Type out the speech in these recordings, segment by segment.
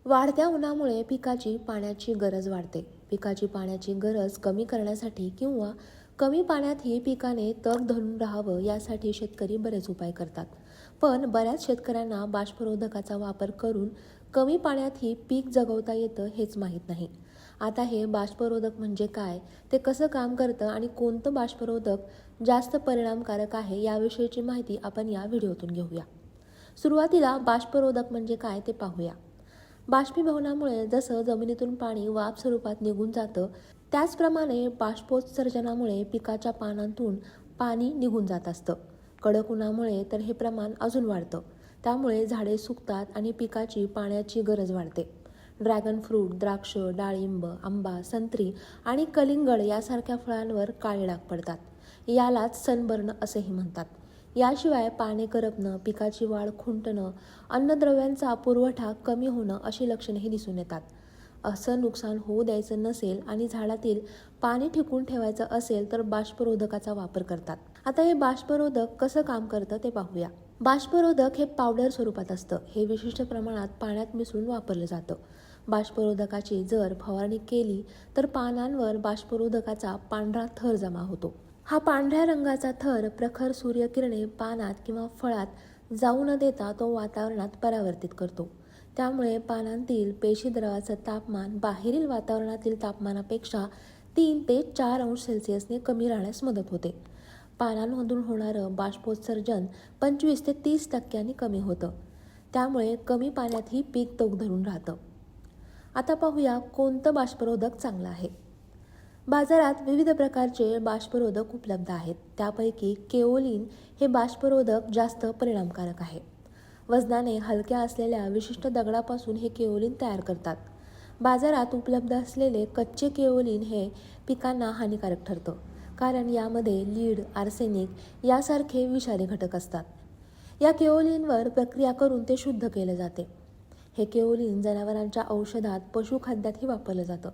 वाढत्या उन्हामुळे पिकाची पाण्याची गरज वाढते. पिकाची पाण्याची गरज कमी करण्यासाठी किंवा कमी पाण्यातही पिकाने तग धरून राहावं यासाठी शेतकरी बरेच उपाय करतात. पण बऱ्याच शेतकऱ्यांना बाष्परोधकाचा वापर करून कमी पाण्यातही पीक जगवता येतं हेच माहीत नाही. आता हे बाष्परोधक म्हणजे काय, ते कसं काम करतं आणि कोणतं बाष्परोधक जास्त परिणामकारक आहे याविषयीची माहिती आपण या व्हिडिओतून घेऊया. सुरुवातीला बाष्परोधक म्हणजे काय ते पाहूया. बाष्पीभवनामुळे जसं जमिनीतून पाणी वाफ स्वरूपात निघून जातं, त्याचप्रमाणे बाष्पोत्सर्जनामुळे पिकाच्या पानांतून पाणी निघून जात असतं. कडक उन्हामुळे तर हे प्रमाण अजून वाढतं. त्यामुळे झाडे सुकतात आणि पिकाची पाण्याची गरज वाढते. ड्रॅगन फ्रूट, द्राक्ष, डाळिंब, आंबा, संत्री आणि कलिंगड यासारख्या फळांवर काळे डाग पडतात. यालाच सनबर्न असेही म्हणतात. याशिवाय पाने करपणं, पिकाची वाढ खुंटणं, अन्नद्रव्यांचा पुरवठा कमी होणं अशी लक्षणेही दिसून येतात. असं नुकसान होऊ द्यायचं नसेल आणि झाडातील पाणी टिकवून ठेवायचं असेल तर बाष्परोधकाचा वापर करतात. आता हे बाष्परोधक कसं काम करतं ते पाहूया. बाष्परोधक हे पावडर स्वरूपात असतं. हे विशिष्ट प्रमाणात पाण्यात मिसळून वापरलं जातं. बाष्परोधकाची जर फवारणी केली तर पानांवर बाष्परोधकाचा पांढरा थर जमा होतो. हा पांढऱ्या रंगाचा थर प्रखर सूर्यकिरणे पानात किंवा फळात जाऊ न देता तो वातावरणात परावर्तित करतो. त्यामुळे पानांतील पेशीद्रवाचं तापमान बाहेरील वातावरणातील तापमानापेक्षा 3 ते 4 अंश सेल्सिअसने कमी राहण्यास मदत होते. पानांमधून होणारं बाष्पोत्सर्जन 25 ते 30% कमी होतं. त्यामुळे कमी पाण्यातही पीक तग धरून राहतं. आता पाहूया कोणतं बाष्परोधक चांगलं आहे. बाजारात विविध प्रकारचे बाष्परोधक उपलब्ध आहेत. त्यापैकी केओलिन हे बाष्परोधक जास्त परिणामकारक आहे. वजनाने हलक्या असलेल्या विशिष्ट दगडापासून हे केओलिन तयार करतात. बाजारात उपलब्ध असलेले कच्चे केओलिन हे पिकांना हानिकारक ठरतं, कारण यामध्ये लीड, आर्सेनिक यासारखे विषारी घटक असतात. या केओलिनवर प्रक्रिया करून ते शुद्ध केले जाते. हे केओलिन जनावरांच्या औषधात, पशुखाद्यातही वापरलं जातं.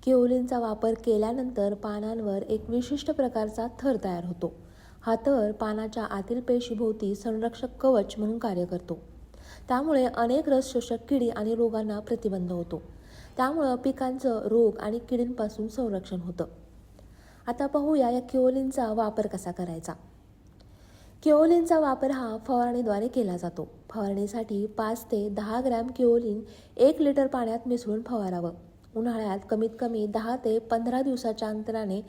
केओलिनचा वापर केल्यानंतर पानांवर एक विशिष्ट प्रकारचा थर तयार होतो. हा थर पानाच्या आतील पेशीभोवती संरक्षक कवच म्हणून कार्य करतो. त्यामुळे अनेक रस शोषक किडी आणि रोगांना प्रतिबंध होतो. त्यामुळे पिकांचं रोग आणि किडींपासून संरक्षण होतं. आता पाहूया या केओलिनचा वापर कसा करायचा. केओलिनचा वापर हा फवारणीद्वारे केला जातो. फवारणीसाठी 5 ते 10 ग्रॅम केओलिन 1 लिटर पाण्यात मिसळून फवारावं. उन्हाळ्यात कमीत कमी 10 ते 15 दिवसाच्या अंतराने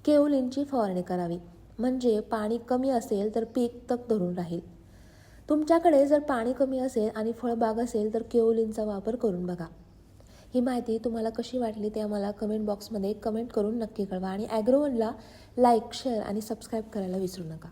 केओलिनची फवारणी करावी. म्हणजे पाणी कमी असेल तर पीक तग धरून राहील. तुमच्याकडे जर पाणी कमी असेल आणि फळबाग असेल तर केओलिनचा वापर करून बघा. ही माहिती तुम्हाला कशी वाटली ते आम्हाला कमेंट बॉक्समध्ये कमेंट करून नक्की कळवा आणि ॲग्रोवनला लाईक, शेअर आणि सबस्क्राईब करायला विसरू नका.